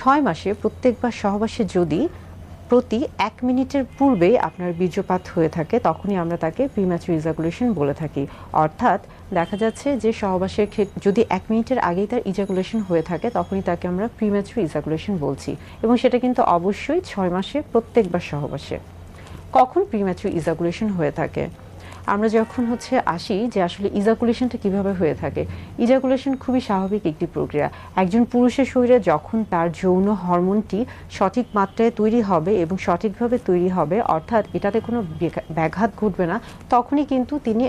6 মাসে প্রত্যেকবার সহবাসে যদি প্রতি 1 মিনিটের পূর্বেই আপনার বীর্যপাত হয়ে থাকে তখনই আমরা তাকে প্রিম্যাচুর ইজাকুলেশন বলে থাকি। অর্থাৎ দেখা যাচ্ছে যে সহবাসের যদি 1 মিনিটের আগেই তার ইজাকুলেশন হয়ে থাকে তখনই তাকে আমরা প্রিম্যাচুর ইজাকুলেশন বলছি, এবং সেটা কিন্তু অবশ্যই 6 মাসে প্রত্যেকবার সহবাসে। কখন প্রিম্যাচুর ইজাকুলেশন হয়ে থাকে? আমরা যখন আসি যে আসলে ইজাকুলেশনটা কিভাবে হয়ে থাকে। ইজাকুলেশন খুবই স্বাভাবিক একটি প্রক্রিয়া। একজন পুরুষের শরীরে যখন তার যৌন হরমোনটি সঠিক মাত্রায় তৈরি হবে এবং সঠিকভাবে তৈরি হবে, অর্থাৎ এটাতে কোনো ব্যাঘাত ঘটবে না, তখনই কিন্তু তিনি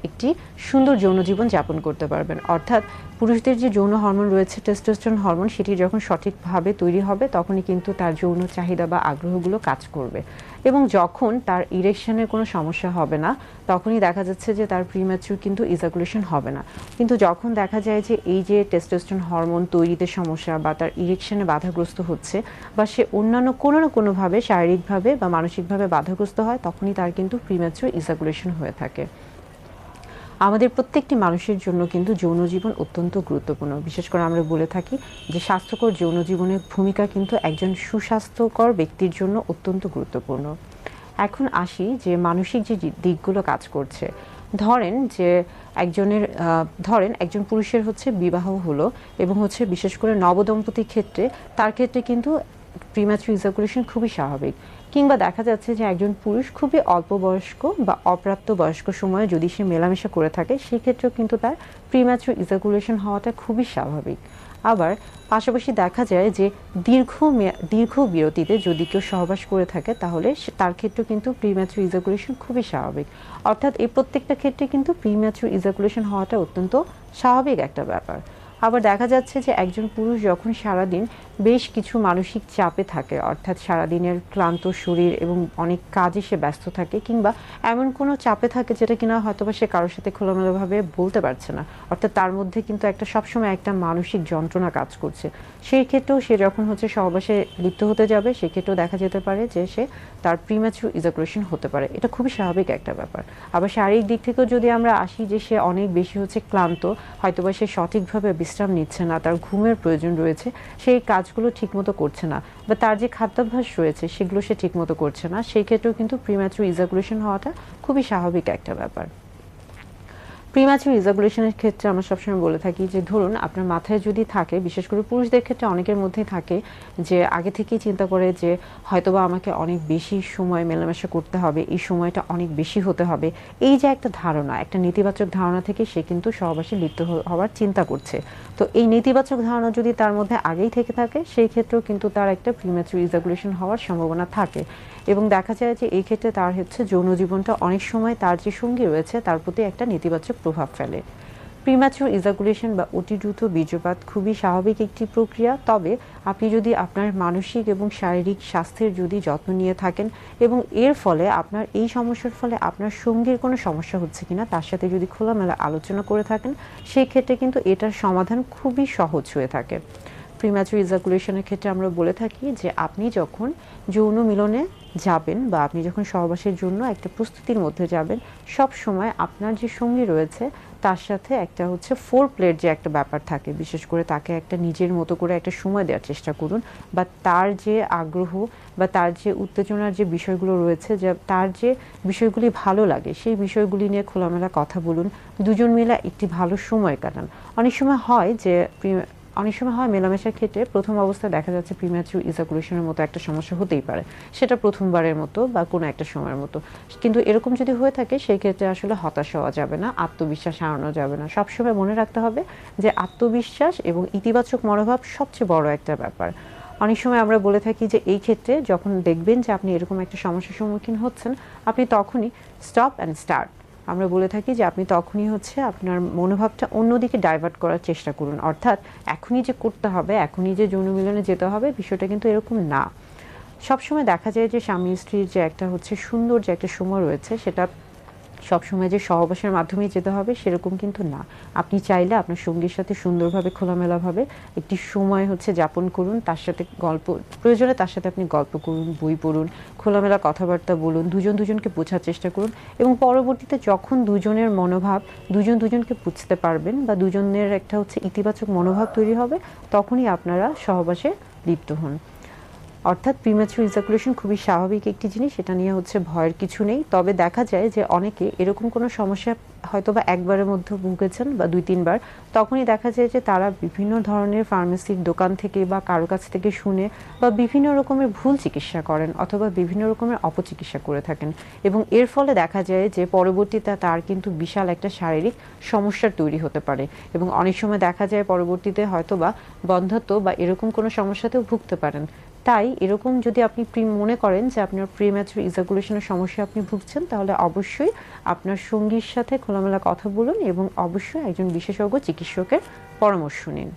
একটি সুন্দর যৌন জীবন যাপন করতে পারবেন। অর্থাৎ পুরুষদের যে যৌন হরমোন রয়েছে টেস্টোস্টেরন হরমোন, সেটি যখন সঠিকভাবে তৈরি হবে তখনই কিন্তু তার যৌন চাহিদা বা আগ্রহগুলো কাজ করবে, এবং যখন তার ইরেকশনের কোনো সমস্যা হবে না তখনই দেখা যাচ্ছে যে তার প্রিম্যাচুর কিন্তু ইজাকুলেশন হবে না। কিন্তু যখন দেখা যায় যে এই যে টেস্টোস্টেরন হরমোন তৈরিতে সমস্যা বা তার ইরেকশনে বাধাগ্রস্ত হচ্ছে বা সে অন্যান্য কোনো না কোনোভাবে শারীরিকভাবে বা মানসিকভাবে বাধাগ্রস্ত হয়, তখনই তার কিন্তু প্রিম্যাচুর ইজাকুলেশন হয়ে থাকে। আমাদের প্রত্যেকটি মানুষের জন্য কিন্তু যৌন জীবন অত্যন্ত গুরুত্বপূর্ণ। বিশেষ করে আমরা বলে থাকি যে স্বাস্থ্যকর যৌন জীবনের ভূমিকা কিন্তু একজন সুস্বাস্থ্যকর ব্যক্তির জন্য অত্যন্ত গুরুত্বপূর্ণ। এখন আসি যে মানসিক যে দিকগুলো কাজ করছে। ধরেন একজন পুরুষের বিবাহ হলো এবং বিশেষ করে নবদম্পতির ক্ষেত্রে তার ক্ষেত্রে কিন্তু প্রিম্যাচুর ইজাকুলেশন খুবই স্বাভাবিক। কিংবা দেখা যাচ্ছে যে একজন পুরুষ খুবই অল্প বয়স্ক বা অপ্রাপ্ত বয়স্ক সময়ে যদি সে মেলামেশা করে থাকে, সেক্ষেত্রেও কিন্তু তার প্রিম্যাচুর ইজাকুলেশন হওয়াটা খুবই স্বাভাবিক। আবার পাশাপাশি দেখা যায় যে দীর্ঘ বিরতিতে যদি কেউ সহবাস করে থাকে তাহলে তার ক্ষেত্রে কিন্তু প্রিম্যাচুর ইজাকুলেশন খুবই স্বাভাবিক। অর্থাৎ এই প্রত্যেকটা ক্ষেত্রে কিন্তু প্রিম্যাচুর ইজাকুলেশন হওয়াটা অত্যন্ত স্বাভাবিক একটা ব্যাপার। আবার দেখা যাচ্ছে যে একজন পুরুষ যখন সারাদিন বেশ কিছু মানসিক চাপে থাকে, অর্থাৎ সারাদিনের ক্লান্ত শরীর এবং অনেক কাজে সে ব্যস্ত থাকে, কিংবা এমন কোনো চাপে থাকে যেটা কিনা হয়তোবা সে কারোর সাথে খোলামেলাভাবে বলতে পারছে না, অর্থাৎ তার মধ্যে কিন্তু সবসময় একটা মানসিক যন্ত্রণা কাজ করছে, সেই ক্ষেত্রেও সে যখন সহবাসে লিপ্ত হতে যাবে সেক্ষেত্রেও দেখা যেতে পারে যে তার প্রিম্যাচুর ইজাকুলেশন হতে পারে। এটা খুবই স্বাভাবিক একটা ব্যাপার। আবার শারীরিক দিক থেকেও যদি আমরা আসি যে সে অনেক বেশি ক্লান্ত, হয়তোবা সে সঠিকভাবে বিশ্রাম নিচ্ছে না, তার ঘুমের প্রয়োজন রয়েছে, সেই কাজগুলো ঠিকমতো করছে না, বা তার যে খাদ্যাভ্যাস রয়েছে সেগুলো সে ঠিকমতো করছে না, সেই ক্ষেত্রেও কিন্তু প্রিম্যাচুর ইজাকুলেশন হওয়াটা খুবই স্বাভাবিক একটা ব্যাপার। প্রিম্যাচুর ইজাকুলেশনের ক্ষেত্রে আমরা সবসময় বলে থাকি যে ধরুন আপনার মাথায় যদি থাকে, বিশেষ করে পুরুষদের ক্ষেত্রে অনেকের মধ্যেই থাকে যে আগে থেকেই চিন্তা করে যে হয়তোবা আমাকে অনেক বেশি সময় মেলামেশা করতে হবে, এই সময়টা অনেক বেশি হতে হবে, এই যে একটা ধারণা, একটা নেতিবাচক ধারণা থেকে সে কিন্তু সহবাসে লিপ্ত হওয়ার চিন্তা করছে। তো এই নেতিবাচক ধারণা যদি তার মধ্যে আগেই থেকে থাকে, সেই ক্ষেত্রেও কিন্তু তার একটা প্রিম্যাচুর ইজাকুলেশন হওয়ার সম্ভাবনা থাকে, এবং দেখা যায় যে এই ক্ষেত্রে তার যৌন জীবনটা অনেক সময় তার যে সঙ্গী রয়েছে তার প্রতি একটা নেতিবাচক প্রভাব ফেলে। প্রিম্যাচুর ইজাকুলেশন বা অতি দ্রুত বীর্যপাত খুবই স্বাভাবিক একটি প্রক্রিয়া। তবে আপনি যদি আপনার মানসিক এবং শারীরিক স্বাস্থ্যের যদি যত্ন নিয়ে থাকেন এবং এর ফলে আপনার এই সমস্যার ফলে আপনার সঙ্গীর কোনো সমস্যা হচ্ছে কিনা তার সাথে যদি খোলামেলা আলোচনা করে থাকেন, সেই ক্ষেত্রে কিন্তু এটার সমাধান খুবই সহজ হয়ে থাকে। প্রিম্যাচুর ইজাকুলেশনের ক্ষেত্রে আমরা বলে থাকি যে আপনি যখন যৌন মিলনে যাবেন বা আপনি যখন সহবাসের জন্য একটা প্রস্তুতির মধ্যে যাবেন, সব সময় আপনার যে সঙ্গী রয়েছে তার সাথে একটা ফোর প্লের যে একটা ব্যাপার থাকে, বিশেষ করে তাকে একটা নিজের মতো করে একটা সময় দেওয়ার চেষ্টা করুন, বা তার যে আগ্রহ বা তার যে উত্তেজনার যে বিষয়গুলো রয়েছে, যে তার যে বিষয়গুলি ভালো লাগে সেই বিষয়গুলি নিয়ে খোলামেলা কথা বলুন, দুজন মিলে একটি ভালো সময় কাটান। অনেক সময় হয় মেলামেশার ক্ষেত্রে প্রথম অবস্থায় দেখা যাচ্ছে প্রিম্যাচুর ইজাকুলেশনের মতো একটা সমস্যা হতেই পারে, সেটা প্রথমবারের মতো বা কোনো একটা সময়ের মতো, কিন্তু এরকম যদি হয়ে থাকে সেই ক্ষেত্রে আসলে হতাশ হওয়া যাবে না, আত্মবিশ্বাস হারানো যাবে না। সবসময় মনে রাখতে হবে যে আত্মবিশ্বাস এবং ইতিবাচক মনোভাব সবচেয়ে বড় একটা ব্যাপার। অনেক সময় আমরা বলে থাকি যে এই ক্ষেত্রে যখন দেখবেন যে আপনি এরকম একটা সমস্যার সম্মুখীন হচ্ছেন, আপনি তখনই স্টপ অ্যান্ড স্টার্ট, আমরা বলে থাকি যে আপনি তখনই আপনার মনোভাবটা অন্যদিকে ডাইভার্ট করার চেষ্টা করুন। অর্থাৎ এখনই যে করতে হবে, এখনই যে যৌন মিলনে যেতে হবে, বিষয়টা কিন্তু এরকম না। সবসময় দেখা যায় যে স্বামী স্ত্রীর যে একটা সুন্দর যে একটা সময় রয়েছে, সেটা সবসময় যে সহবাসের মাধ্যমেই যেতে হবে সেরকম কিন্তু না। আপনি চাইলে আপনার সঙ্গীর সাথে সুন্দরভাবে খোলামেলাভাবে একটি সময় যাপন করুন, তার সাথে প্রয়োজনে তার সাথে আপনি গল্প করুন, বই পড়ুন, খোলামেলা কথাবার্তা বলুন, দুজনকে বোঝার চেষ্টা করুন, এবং পরবর্তীতে যখন দুজনের মনোভাব দুজনকে বুঝতে পারবেন বা দুজনের একটা ইতিবাচক মনোভাব তৈরি হবে, তখনই আপনারা সহবাসে লিপ্ত হন। অর্থাৎ প্রিম্যাচুর ইজাকুলেশন খুবই স্বাভাবিক একটি জিনিস, এটা নিয়ে ভয়ের কিছু নেই। তবে দেখা যায় যে অনেকে এরকম কোনো সমস্যা হয়তোবা একবারের মধ্যে ভুগেছেন বা 2-3 বার, তখনই দেখা যায় যে তারা বিভিন্ন ধরনের ফার্মেসির দোকান থেকে বা কারো কাছ থেকে শুনে বা বিভিন্ন রকমের ভুল চিকিৎসা করেন অথবা বিভিন্ন রকমের অপচিকিৎসা করে থাকেন, এবং এর ফলে দেখা যায় যে পরবর্তীতে তার কিন্তু বিশাল একটা শারীরিক সমস্যার তৈরি হতে পারে, এবং অনেক সময় দেখা যায় পরবর্তীতে হয়তোবা বন্ধ্যাত্ব বা এরকম কোনো সমস্যাতেও ভুগতে পারেন। তাই এরকম যদি আপনি মনে করেন যে আপনার প্রিম্যাচুর ইজাকুলেশনের সমস্যা আপনি ভুগছেন, তাহলে অবশ্যই আপনার সঙ্গীর সাথে খোলামেলা কথা বলুন এবং অবশ্যই একজন বিশেষজ্ঞ চিকিৎসকের পরামর্শ নিন।